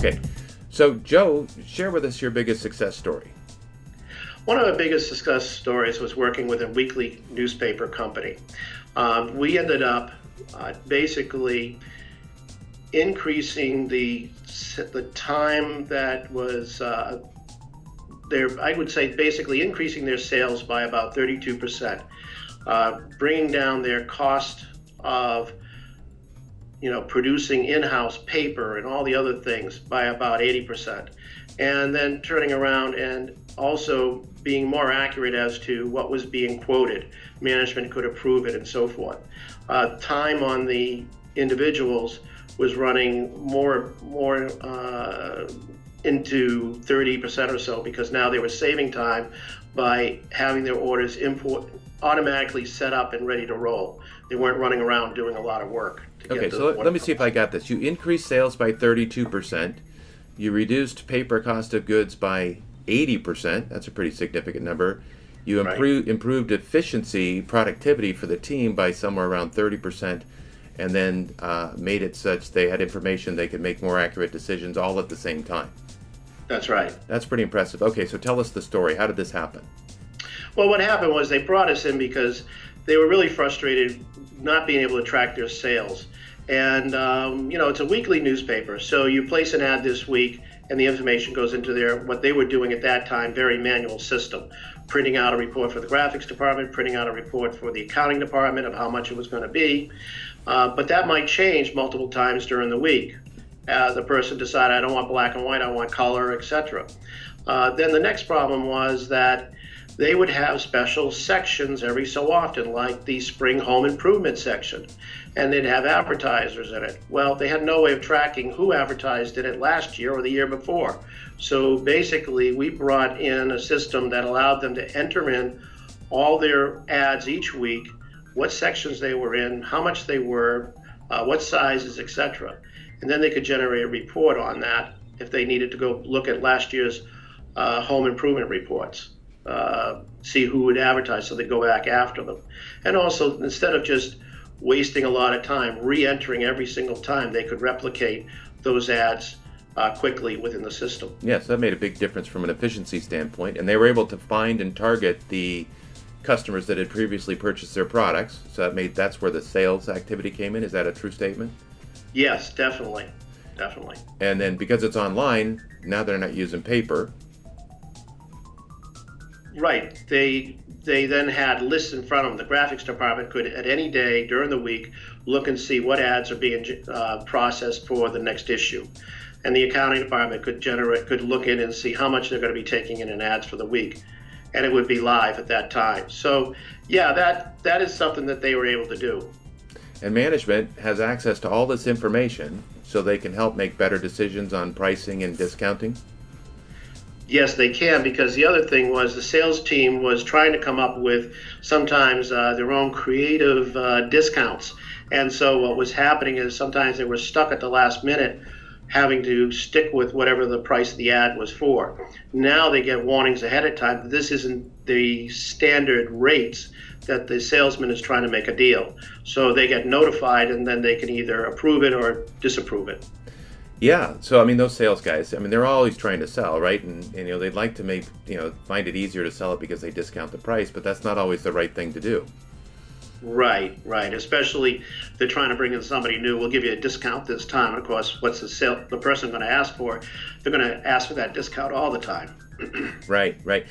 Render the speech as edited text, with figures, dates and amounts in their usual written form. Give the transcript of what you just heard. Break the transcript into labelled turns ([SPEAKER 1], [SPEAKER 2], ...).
[SPEAKER 1] Okay. So, Joe, share with us your biggest success story.
[SPEAKER 2] One of the biggest success stories was working with a weekly newspaper company. We ended up basically increasing the time that was I would say basically increasing their sales by about 32%, bringing down their cost of producing in-house paper and all the other things by about 80%, and then turning around and also being more accurate as to what was being quoted. Management could approve it and so forth. Time on the individuals was running more into 30% or so, because now they were saving time by having their orders automatically set up and ready to roll. They weren't running around doing a lot of work.
[SPEAKER 1] Okay, so let me see if I got this. You increased sales by 32%. You reduced paper cost of goods by 80%. That's a pretty significant number. You improved efficiency, productivity for the team by somewhere around 30%, and then made it such they had information they could make more accurate decisions all at the same time.
[SPEAKER 2] That's right.
[SPEAKER 1] That's pretty impressive. Okay, so tell us the story. How did this happen?
[SPEAKER 2] Well, what happened was they brought us in because they were really frustrated not being able to track their sales. And, it's a weekly newspaper. So you place an ad this week and the information goes into what they were doing at that time, very manual system. Printing out a report for the graphics department, printing out a report for the accounting department of how much it was going to be. But that might change multiple times during the week. The person decided, I don't want black and white, I want color, etc. Then the next problem was that they would have special sections every so often, like the spring home improvement section, and they'd have advertisers in it. Well, they had no way of tracking who advertised in it last year or the year before. So basically, we brought in a system that allowed them to enter in all their ads each week, what sections they were in, how much they were, what sizes, etc. And then they could generate a report on that if they needed to go look at last year's home improvement reports. See who would advertise, so they go back after them. And also, instead of just wasting a lot of time re-entering every single time, they could replicate those ads quickly within the system.
[SPEAKER 1] Yes, that made a big difference from an efficiency standpoint, and they were able to find and target the customers that had previously purchased their products. So that's where the sales activity came in. Is that a true statement?
[SPEAKER 2] Yes, definitely.
[SPEAKER 1] And then because it's online, now they're not using paper.
[SPEAKER 2] Right. They then had lists in front of them. The graphics department could, at any day during the week, look and see what ads are being processed for the next issue. And the accounting department could look in and see how much they're going to be taking in ads for the week. And it would be live at that time. So, yeah, that is something that they were able to do.
[SPEAKER 1] And management has access to all this information so they can help make better decisions on pricing and discounting?
[SPEAKER 2] Yes, they can, because the other thing was the sales team was trying to come up with sometimes their own creative discounts. And so what was happening is sometimes they were stuck at the last minute having to stick with whatever the price of the ad was for. Now they get warnings ahead of time that this isn't the standard rates that the salesman is trying to make a deal. So they get notified, and then they can either approve it or disapprove it.
[SPEAKER 1] Yeah, so those sales guys, they're always trying to sell, right? And they'd like to find it easier to sell it because they discount the price, but that's not always the right thing to do.
[SPEAKER 2] Right. Especially if they're trying to bring in somebody new. We'll give you a discount this time. Of course, what's the person going to ask for? They're going to ask for that discount all the time.
[SPEAKER 1] Right.